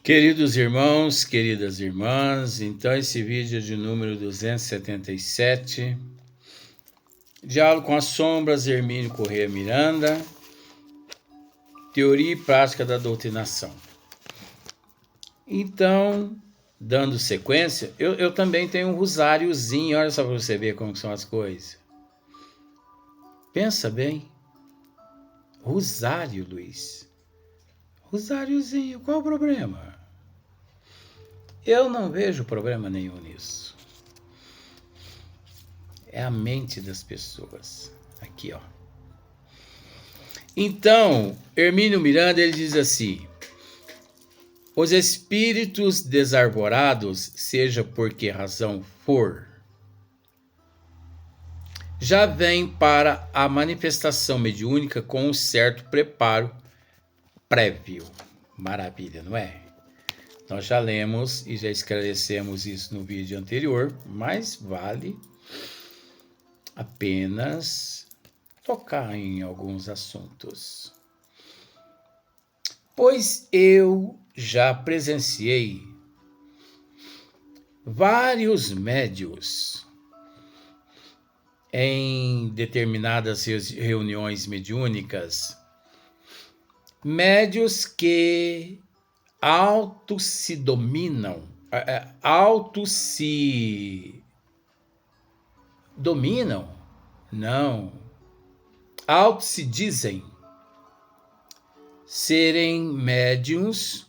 Queridos irmãos, queridas irmãs, então esse vídeo é de número 277, Diálogo com as Sombras, Hermínio Corrêa Miranda, Teoria e Prática da Doutrinação. Então, dando sequência, eu também tenho um rosáriozinho, olha só para você ver como são as coisas. Pensa bem. Rosário, Luiz. Rosáriozinho, qual o problema? Eu não vejo problema nenhum nisso. É a mente das pessoas. Aqui, ó. Então, Hermínio Miranda, ele diz assim: os espíritos desarvorados, seja por que razão for, já vêm para a manifestação mediúnica com um certo preparo prévio. Maravilha, não é? Nós já lemos e já esclarecemos isso no vídeo anterior, mas vale apenas tocar em alguns assuntos. Pois eu já presenciei vários médios em determinadas reuniões mediúnicas, médios que auto-se dominam, auto-se dizem serem médiuns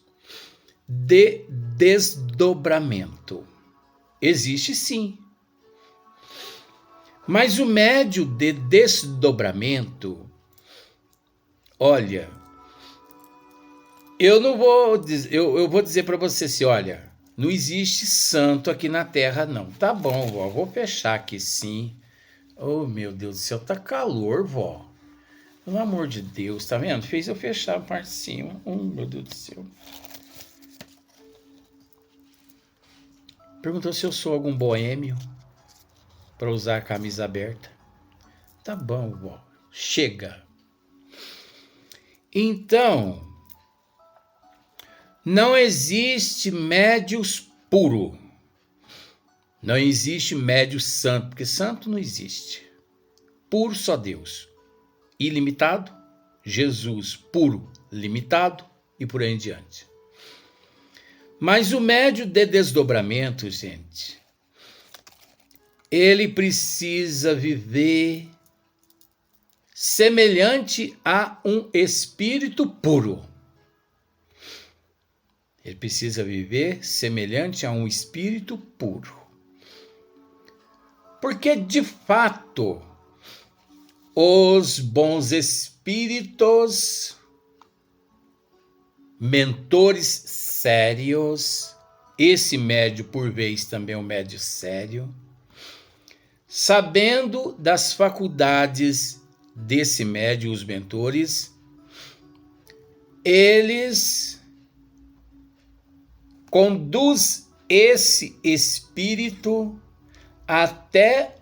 de desdobramento. Existe sim. Mas o médium de desdobramento, olha, eu vou dizer para você assim, olha, não existe santo aqui na Terra não. Tá bom, vó, vou fechar aqui sim. Oh, meu Deus do céu, tá calor, vó. Pelo amor de Deus, tá vendo? Fez eu fechar a parte de cima. Oh, meu Deus do céu. Perguntou se eu sou algum boêmio para usar a camisa aberta. Tá bom, vó. Chega. Então, não existe médios puro. Não existe médio santo, porque santo não existe. Puro só Deus. Ilimitado, Jesus puro, limitado e por aí em diante. Mas o médio de desdobramento, gente, ele precisa viver semelhante a um espírito puro. Ele precisa viver semelhante a um espírito puro. Porque, de fato, os bons espíritos, mentores sérios, esse médio por vez também é um médio sério, sabendo das faculdades desse médio, os mentores, eles conduz esse espírito até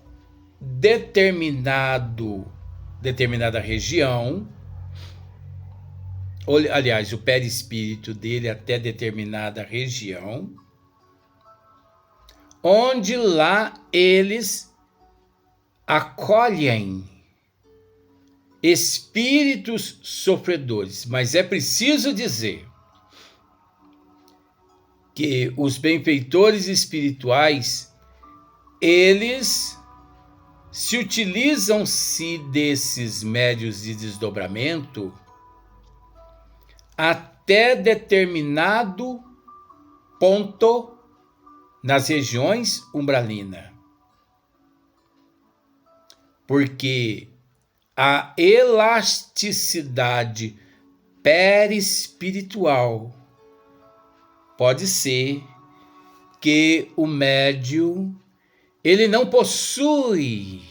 determinada região, aliás, o perispírito dele até determinada região, onde lá eles acolhem espíritos sofredores. Mas é preciso dizer que os benfeitores espirituais, eles se utilizam-se desses médios de desdobramento até determinado ponto nas regiões umbralinas. Porque a elasticidade perispiritual pode ser que o médium ele não possui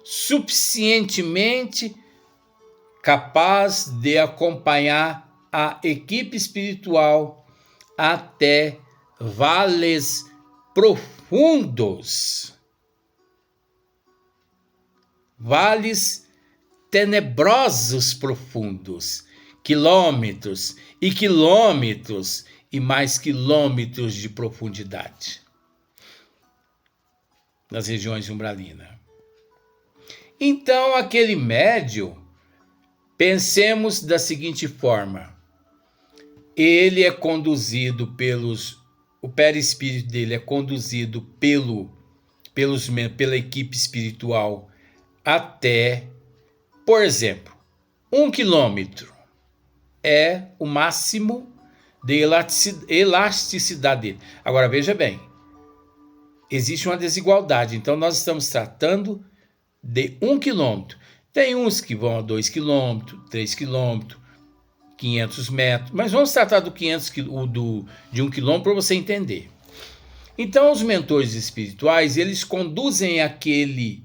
suficientemente capaz de acompanhar a equipe espiritual até vales profundos, vales tenebrosos profundos, quilômetros e quilômetros e mais quilômetros de profundidade nas regiões umbralinas. Então, aquele médium, pensemos da seguinte forma: ele é conduzido o perispírito dele é conduzido pela equipe espiritual até, por exemplo, 1 quilômetro é o máximo de elasticidade dele. Agora, veja bem, existe uma desigualdade, então nós estamos tratando de 1 quilômetro. Tem uns que vão a 2 quilômetros, 3 quilômetros, 500 metros, mas vamos tratar de 1 quilômetro para você entender. Então, os mentores espirituais, eles conduzem aquele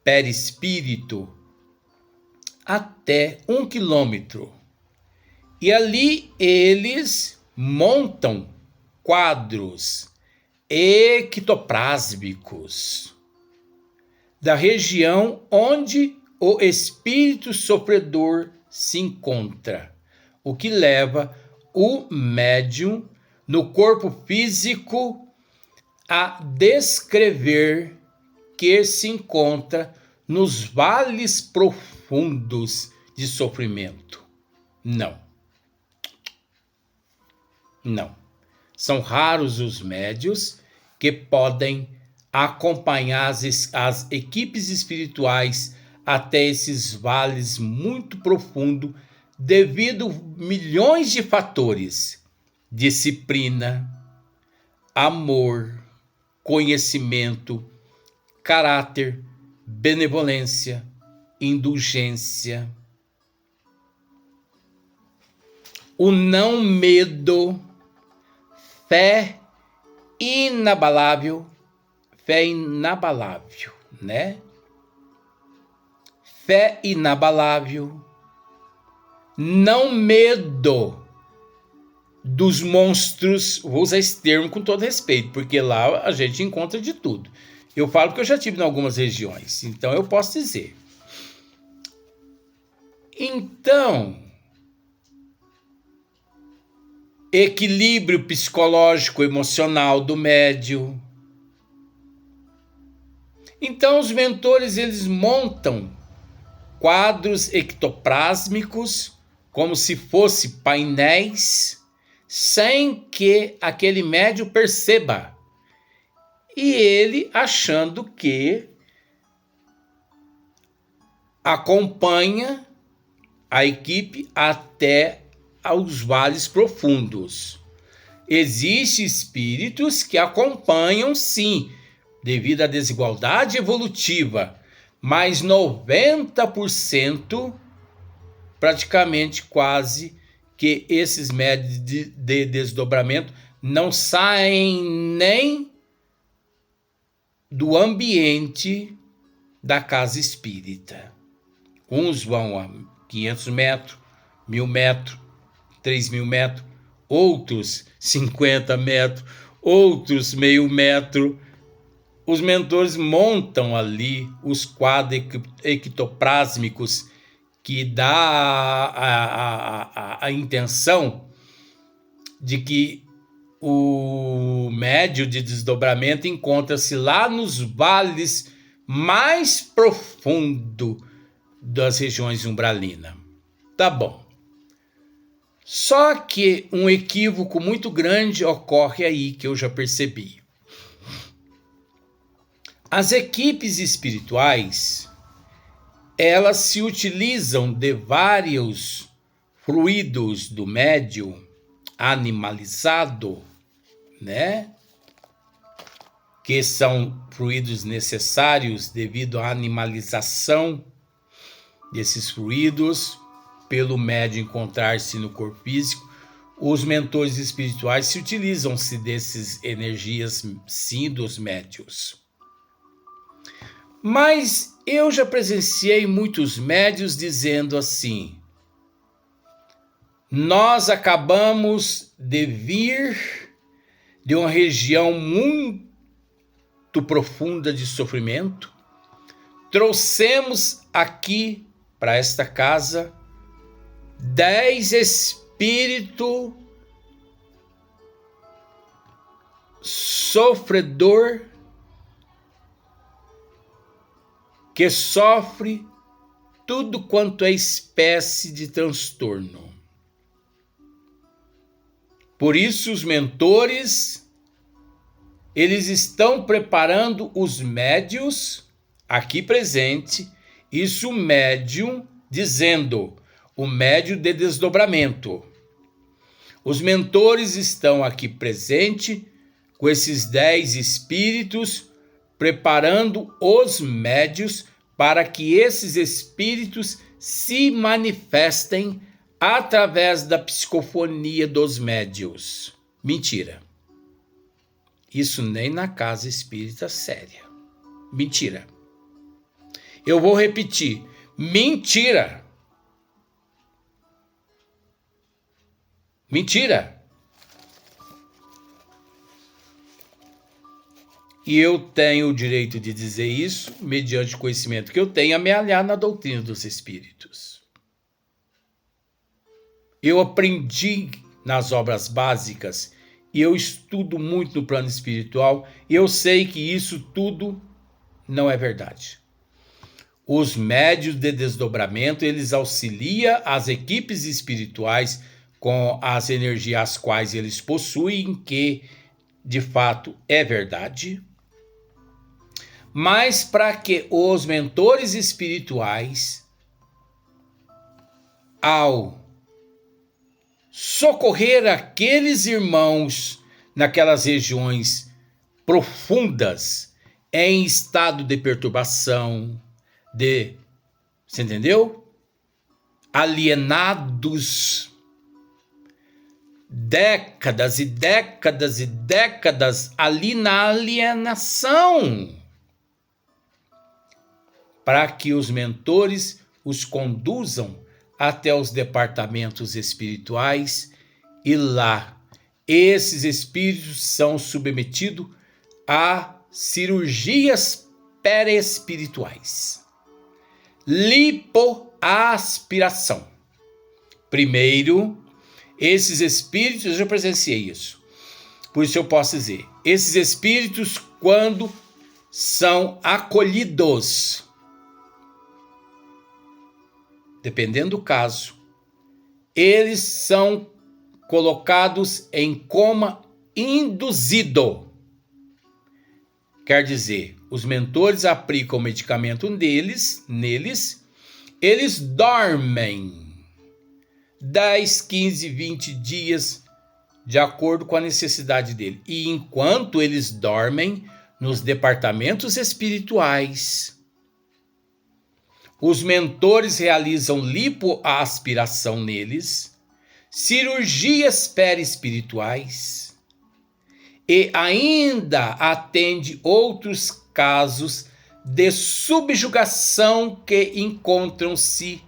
perispírito até 1 quilômetro. E ali eles montam quadros ectoplásmicos da região onde o espírito sofredor se encontra, o que leva o médium no corpo físico a descrever que se encontra nos vales profundos de sofrimento. Não. São raros os médios que podem acompanhar as equipes espirituais até esses vales muito profundos, devido a milhões de fatores: disciplina, amor, conhecimento, caráter, benevolência, indulgência, o não medo, fé inabalável, né? Fé inabalável, não medo dos monstros, vou usar esse termo com todo respeito, porque lá a gente encontra de tudo. Eu falo que eu já estive em algumas regiões, então eu posso dizer. Então, equilíbrio psicológico, emocional do médium. Então, os mentores, eles montam quadros ectoplásmicos como se fossem painéis, sem que aquele médium perceba. E ele achando que acompanha a equipe até aos vales profundos. Existem espíritos que acompanham, sim, devido à desigualdade evolutiva, mas 90%, praticamente quase, que esses médios de desdobramento não saem nem do ambiente da casa espírita. Uns vão a 500 metros, 1.000 metros, 3.000 metros, outros 50 metros, outros meio metro. Os mentores montam ali os quadros ectoplásmicos que dá a intenção de que o médium de desdobramento encontra-se lá nos vales mais profundos das regiões umbralinas. Tá bom. Só que um equívoco muito grande ocorre aí, que eu já percebi. As equipes espirituais, elas se utilizam de vários fluidos do médium animalizado, né? Que são fluidos necessários devido à animalização desses fluidos, pelo médium encontrar-se no corpo físico. Os mentores espirituais se utilizam-se dessas energias, sim, dos médiuns. Mas eu já presenciei muitos médiuns dizendo assim: nós acabamos de vir de uma região muito profunda de sofrimento, trouxemos aqui para esta casa 10 espíritos sofredor que sofre tudo quanto é espécie de transtorno. Por isso, os mentores, eles estão preparando os médios aqui presente, isso médium dizendo, o médio de desdobramento. Os mentores estão aqui presente com esses 10 espíritos, preparando os médios para que esses espíritos se manifestem através da psicofonia dos médios. Mentira. Isso nem na casa espírita séria. Mentira. Eu vou repetir. Mentira. Mentira. E eu tenho o direito de dizer isso, mediante o conhecimento que eu tenho, amealhar na doutrina dos espíritos. Eu aprendi nas obras básicas e eu estudo muito no plano espiritual e eu sei que isso tudo não é verdade. Os médios de desdobramento, eles auxiliam as equipes espirituais com as energias as quais eles possuem, que de fato é verdade. Mas para que os mentores espirituais, ao socorrer aqueles irmãos naquelas regiões profundas, em estado de perturbação, você entendeu? Alienados, décadas e décadas e décadas ali na alienação, para que os mentores os conduzam até os departamentos espirituais e lá esses espíritos são submetidos a cirurgias perespirituais. Lipoaspiração. Primeiro, esses espíritos, eu já presenciei isso, por isso eu posso dizer, esses espíritos, quando são acolhidos, dependendo do caso, eles são colocados em coma induzido. Quer dizer, os mentores aplicam o medicamento neles, eles dormem 10, 15, 20 dias, de acordo com a necessidade dele. E enquanto eles dormem nos departamentos espirituais, os mentores realizam lipoaspiração neles, cirurgias perespirituais e ainda atende outros casos de subjugação que encontram-se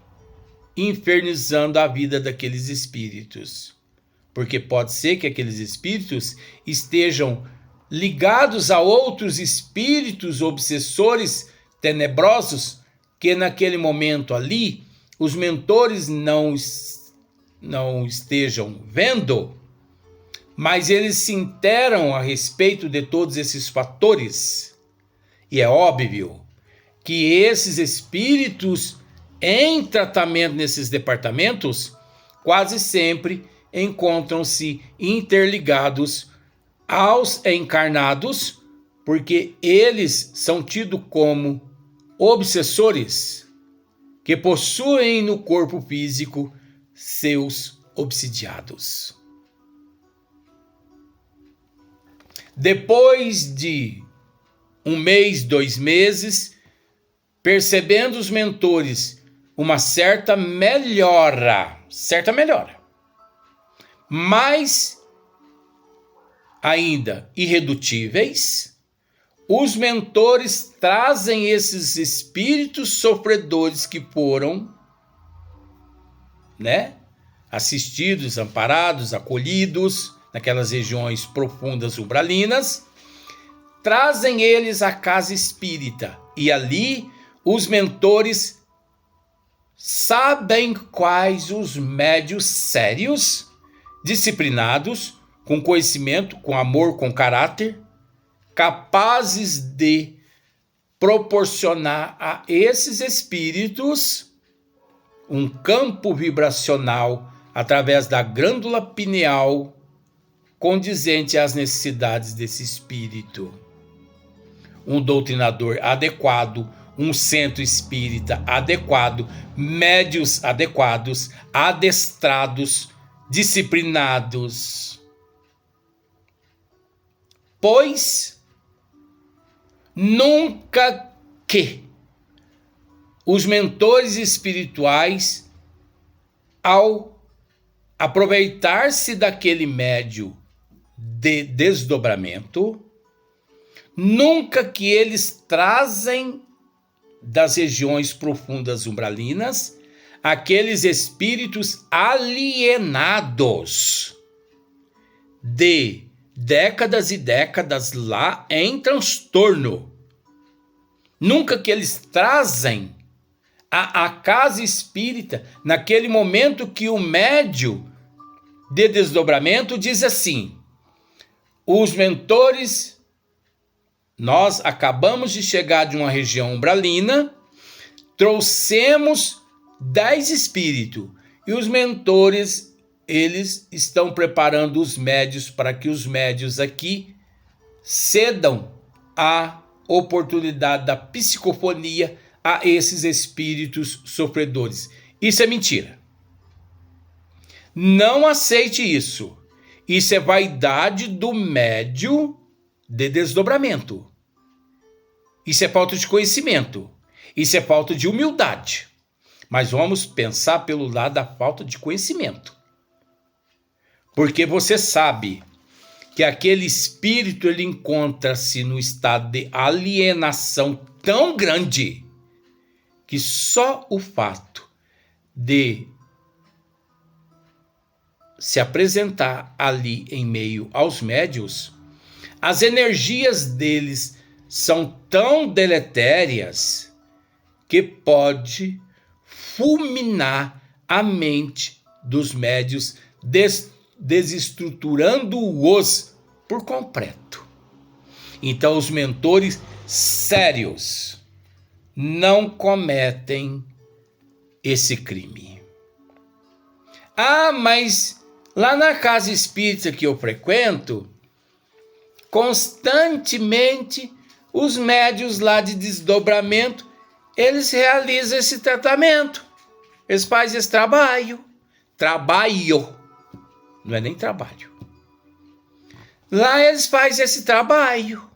infernizando a vida daqueles espíritos. Porque pode ser que aqueles espíritos estejam ligados a outros espíritos obsessores tenebrosos que naquele momento ali os mentores não estejam vendo, mas eles se interam a respeito de todos esses fatores. E é óbvio que esses espíritos em tratamento nesses departamentos quase sempre encontram-se interligados aos encarnados, porque eles são tidos como obsessores que possuem no corpo físico seus obsidiados. Depois de 1 mês, 2 meses, percebendo os mentores uma certa melhora, mas ainda irredutíveis, os mentores trazem esses espíritos sofredores que foram, assistidos, amparados, acolhidos naquelas regiões profundas umbralinas, trazem eles à casa espírita e ali os mentores sabem quais os médios sérios, disciplinados, com conhecimento, com amor, com caráter, capazes de proporcionar a esses espíritos um campo vibracional através da glândula pineal condizente às necessidades desse espírito. Um doutrinador adequado, um centro espírita adequado, médios adequados, adestrados, disciplinados. Pois nunca que os mentores espirituais, ao aproveitar-se daquele médio de desdobramento, nunca que eles trazem das regiões profundas umbralinas aqueles espíritos alienados de décadas e décadas lá em transtorno. Nunca que eles trazem a casa espírita naquele momento que o médio de desdobramento diz assim: os mentores, nós acabamos de chegar de uma região umbralina, trouxemos 10 espíritos e os mentores, eles estão preparando os médios para que os médios aqui cedam a oportunidade da psicofonia a esses espíritos sofredores. Isso é mentira. Não aceite isso. Isso é vaidade do médio de desdobramento. Isso é falta de conhecimento. Isso é falta de humildade. Mas vamos pensar pelo lado da falta de conhecimento. Porque você sabe que aquele espírito ele encontra-se no estado de alienação tão grande que só o fato de se apresentar ali em meio aos médios, as energias deles são tão deletérias que pode fulminar a mente dos médios, desestruturando-os por completo. Então, os mentores sérios não cometem esse crime. Ah, mas lá na casa espírita que eu frequento, constantemente os médios lá de desdobramento, eles realizam esse tratamento. Eles fazem esse trabalho. Trabalho. Não é nem trabalho. Lá eles fazem esse trabalho.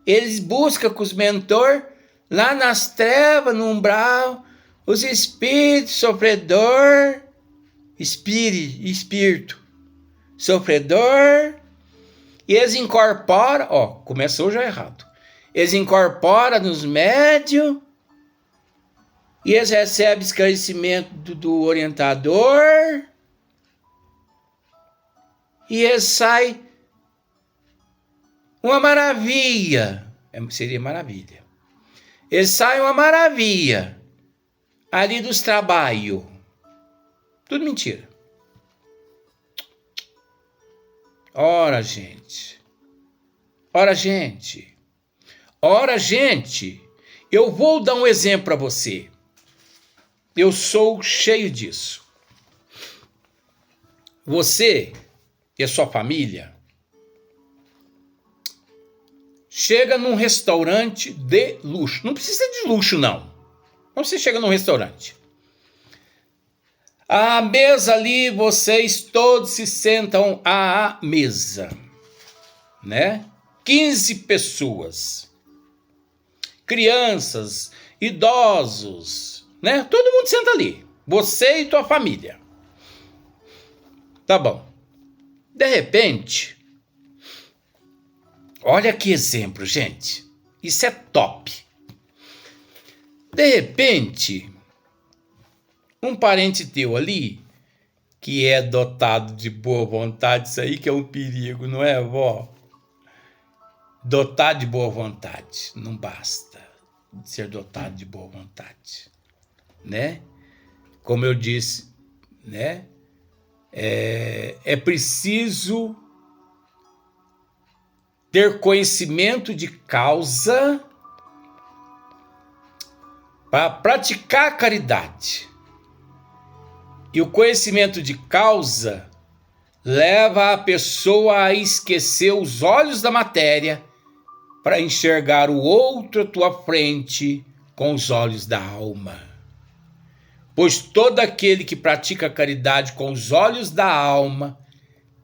Eles buscam com os mentores, lá nas trevas, no umbral, os espíritos sofredor, espírito sofredor, e eles incorporam, começou já errado. Eles incorporam nos médios, e eles recebem esclarecimento do orientador, e eles saem uma maravilha. Seria maravilha. Eles saem uma maravilha ali dos trabalhos. Tudo mentira. Ora, gente. Ora, gente. Ora, gente. Eu vou dar um exemplo para você. Eu sou cheio disso. Você e a sua família chega num restaurante de luxo. Não precisa de luxo, não. Quando você chega num restaurante, a mesa ali, vocês todos se sentam à mesa, né? 15 pessoas. Crianças, idosos, né? Todo mundo senta ali. Você e tua família. Tá bom. De repente, olha que exemplo, gente. Isso é top. De repente, um parente teu ali, que é dotado de boa vontade, isso aí que é um perigo, não é, vó? Dotado de boa vontade, não basta ser dotado de boa vontade, né? Como eu disse, né? É preciso ter conhecimento de causa para praticar a caridade. E o conhecimento de causa leva a pessoa a esquecer os olhos da matéria para enxergar o outro à tua frente com os olhos da alma. Pois todo aquele que pratica a caridade com os olhos da alma,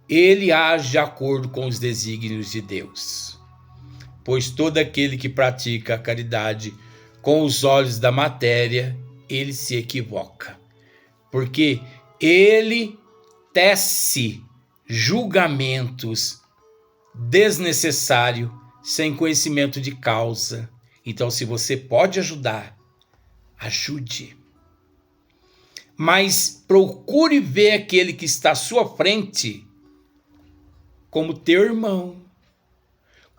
ele age de acordo com os desígnios de Deus. Pois todo aquele que pratica a caridade com os olhos da matéria, ele se equivoca. Porque ele tece julgamentos desnecessários, sem conhecimento de causa. Então, se você pode ajudar, ajude. Mas procure ver aquele que está à sua frente como teu irmão.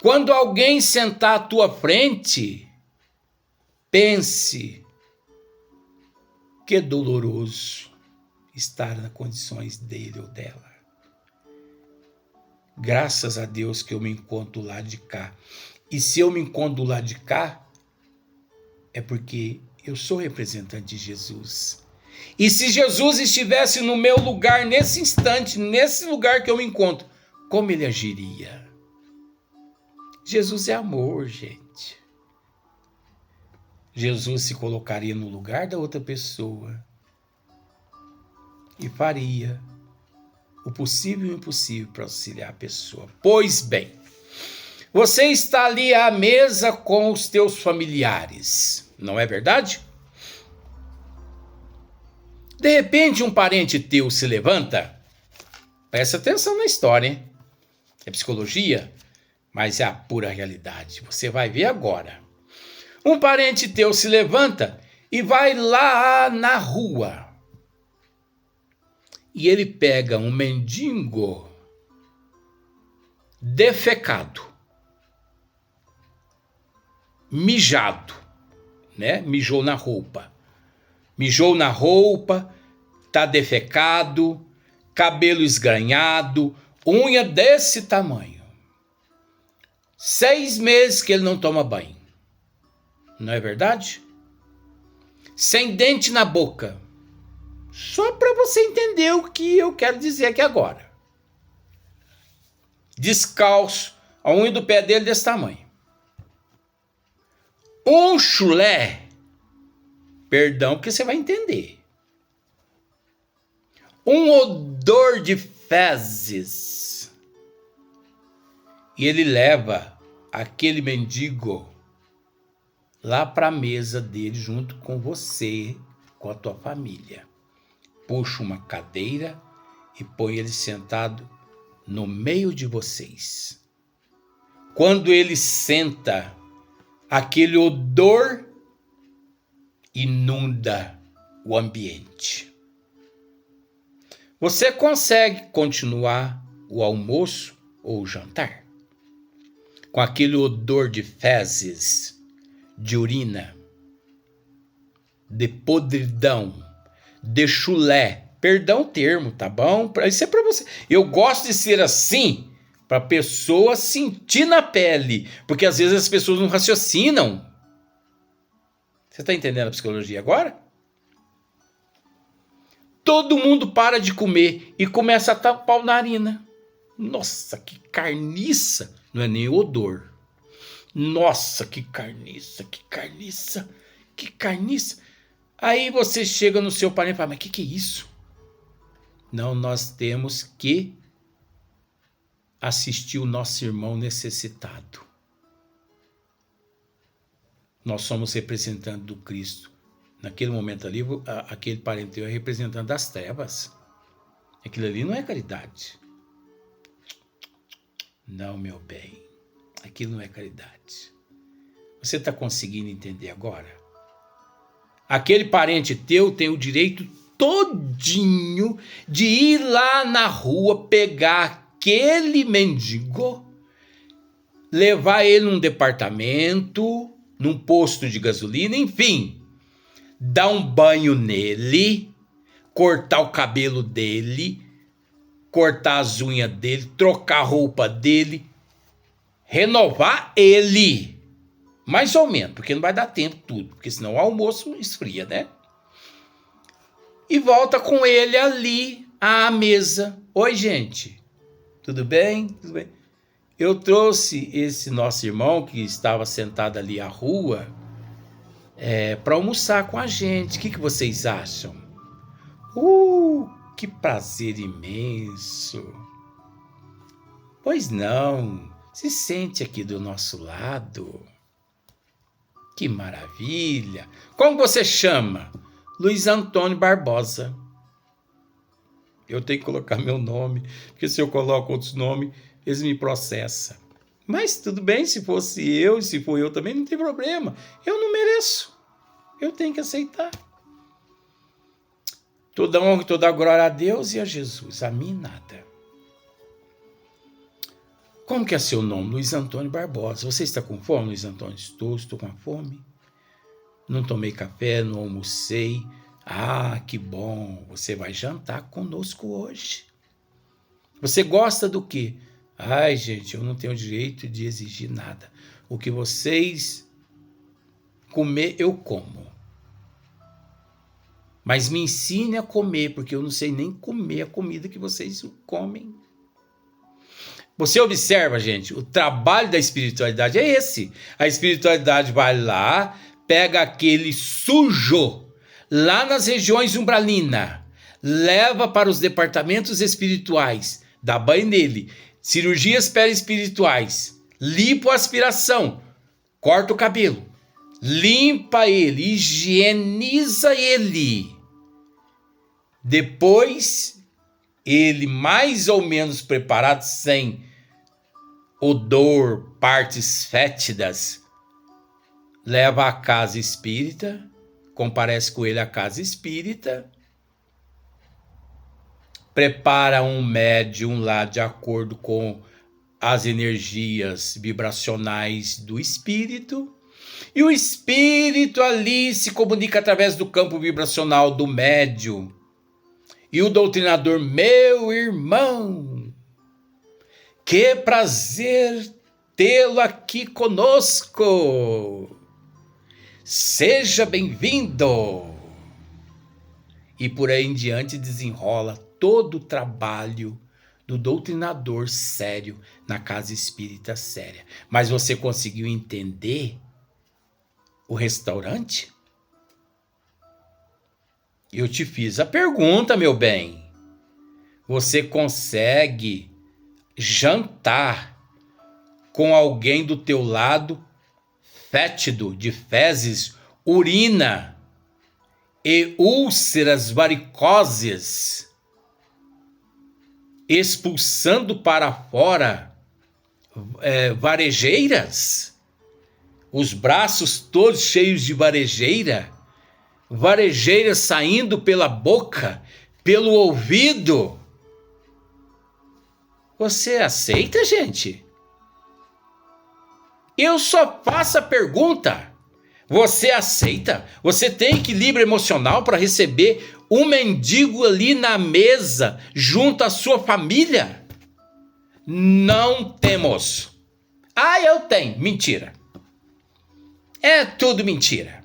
Quando alguém sentar à tua frente, pense que é doloroso estar nas condições dele ou dela. Graças a Deus que eu me encontro do lado de cá. E se eu me encontro do lado de cá, é porque eu sou representante de Jesus. E se Jesus estivesse no meu lugar nesse instante, nesse lugar que eu me encontro, como ele agiria? Jesus é amor, gente. Jesus se colocaria no lugar da outra pessoa e faria o possível e o impossível para auxiliar a pessoa. Pois bem, você está ali à mesa com os teus familiares, não é verdade? De repente um parente teu se levanta, presta atenção na história, hein? É psicologia, mas é a pura realidade, você vai ver agora. Um parente teu se levanta e vai lá na rua. E ele pega um mendigo defecado, mijado, né? Mijou na roupa, tá defecado, cabelo esgranhado, unha desse tamanho. 6 meses que ele não toma banho. Não é verdade? Sem dente na boca. Só para você entender o que eu quero dizer aqui agora. Descalço, a unha do pé dele desse tamanho. Um chulé, perdão, porque você vai entender. Um odor de fezes. E ele leva aquele mendigo lá para a mesa dele junto com você, com a tua família. Puxa uma cadeira e põe ele sentado no meio de vocês. Quando ele senta, aquele odor inunda o ambiente. Você consegue continuar o almoço ou o jantar com aquele odor de fezes, de urina, de podridão, de chulé, perdão o termo, tá bom? Isso é para você. Eu gosto de ser assim, para a pessoa sentir na pele, porque às vezes as pessoas não raciocinam. Você está entendendo a psicologia agora? Todo mundo para de comer e começa a tapar o narina. Nossa, que carniça! Não é nem o odor. Nossa, que carniça, que carniça, que carniça. Aí você chega no seu parente e fala, mas que é isso? Não, nós temos que assistir o nosso irmão necessitado. Nós somos representantes do Cristo. Naquele momento ali, aquele parente é representante das trevas. Aquilo ali não é caridade. Não, meu bem. Aquilo não é caridade. Você está conseguindo entender agora? Aquele parente teu tem o direito todinho de ir lá na rua, pegar aquele mendigo, levar ele num departamento, num posto de gasolina, enfim, dar um banho nele, cortar o cabelo dele, cortar as unhas dele, trocar a roupa dele, renovar ele, mais ou menos, porque não vai dar tempo tudo, porque senão o almoço esfria, né? E volta com ele ali à mesa. Oi, gente, tudo bem? Tudo bem? Eu trouxe esse nosso irmão que estava sentado ali à rua para almoçar com a gente. O que vocês acham? Que prazer imenso. Pois não, se sente aqui do nosso lado. Que maravilha. Como você chama? Luiz Antônio Barbosa. Eu tenho que colocar meu nome, porque se eu coloco outros nomes, eles me processam. Mas tudo bem, se fosse eu, e se for eu também, não tem problema. Eu não mereço. Eu tenho que aceitar. Toda honra e toda glória a Deus e a Jesus. A mim nada. Como que é seu nome? Luiz Antônio Barbosa. Você está com fome, Luiz Antônio? Estou com fome. Não tomei café, não almocei. Ah, que bom. Você vai jantar conosco hoje. Você gosta do quê? Ai, gente, eu não tenho direito de exigir nada. O que vocês comer, eu como. Mas me ensine a comer, porque eu não sei nem comer a comida que vocês comem. Você observa, gente, o trabalho da espiritualidade é esse. A espiritualidade vai lá, pega aquele sujo lá nas regiões umbralinas, leva para os departamentos espirituais, dá banho nele, cirurgias perispirituais, lipoaspiração, corta o cabelo, limpa ele, higieniza ele. Depois, ele mais ou menos preparado, sem odor, partes fétidas, leva à casa espírita, comparece com ele à casa espírita, prepara um médium lá de acordo com as energias vibracionais do espírito, e o espírito ali se comunica através do campo vibracional do médium. E o doutrinador, meu irmão, que prazer tê-lo aqui conosco. Seja bem-vindo. E por aí em diante desenrola todo o trabalho do doutrinador sério na casa espírita séria. Mas você conseguiu entender o restaurante? Eu te fiz a pergunta, meu bem. Você consegue jantar com alguém do teu lado fétido de fezes, urina e úlceras varicoses, expulsando para fora varejeiras, os braços todos cheios de varejeiras saindo pela boca, pelo ouvido? Você aceita, gente? Eu só faço a pergunta. Você aceita? Você tem equilíbrio emocional para receber um mendigo ali na mesa, junto à sua família? Não temos. Ah, eu tenho. Mentira. É tudo mentira.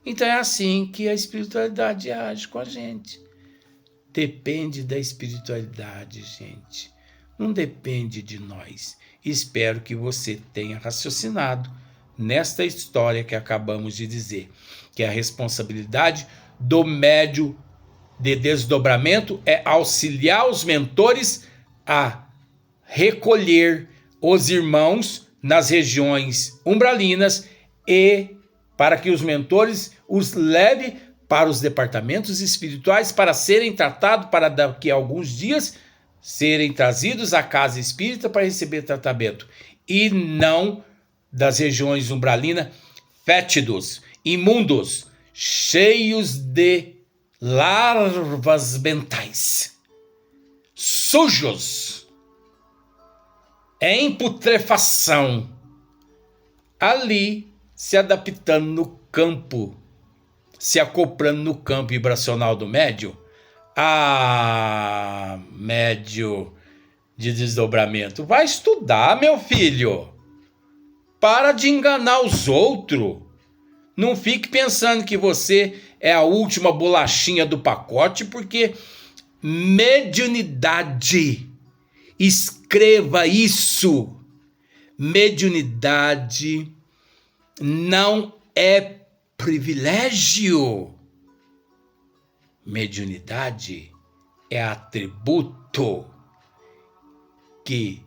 Então é assim que a espiritualidade age com a gente. Depende da espiritualidade, gente. Não depende de nós. Espero que você tenha raciocinado nesta história que acabamos de dizer, que a responsabilidade do médium de desdobramento é auxiliar os mentores a recolher os irmãos nas regiões umbralinas e para que os mentores os levem para os departamentos espirituais para serem tratados, para daqui a alguns dias serem trazidos à casa espírita para receber tratamento, e não das regiões umbralinas fétidos, imundos, cheios de larvas mentais, sujos, em putrefação, ali se adaptando no campo, se acoplando no campo vibracional do médium. Ah, médium, de desdobramento. Vai estudar, meu filho. Para de enganar os outros. Não fique pensando que você é a última bolachinha do pacote, porque mediunidade, escreva isso, mediunidade não é privilégio. Mediunidade é atributo que,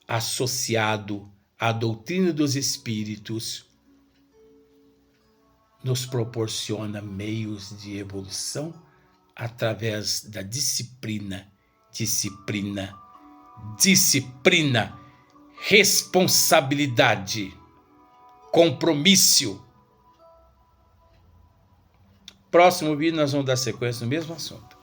associado à doutrina dos espíritos, nos proporciona meios de evolução através da disciplina, responsabilidade, compromisso. Próximo vídeo nós vamos dar sequência no mesmo assunto.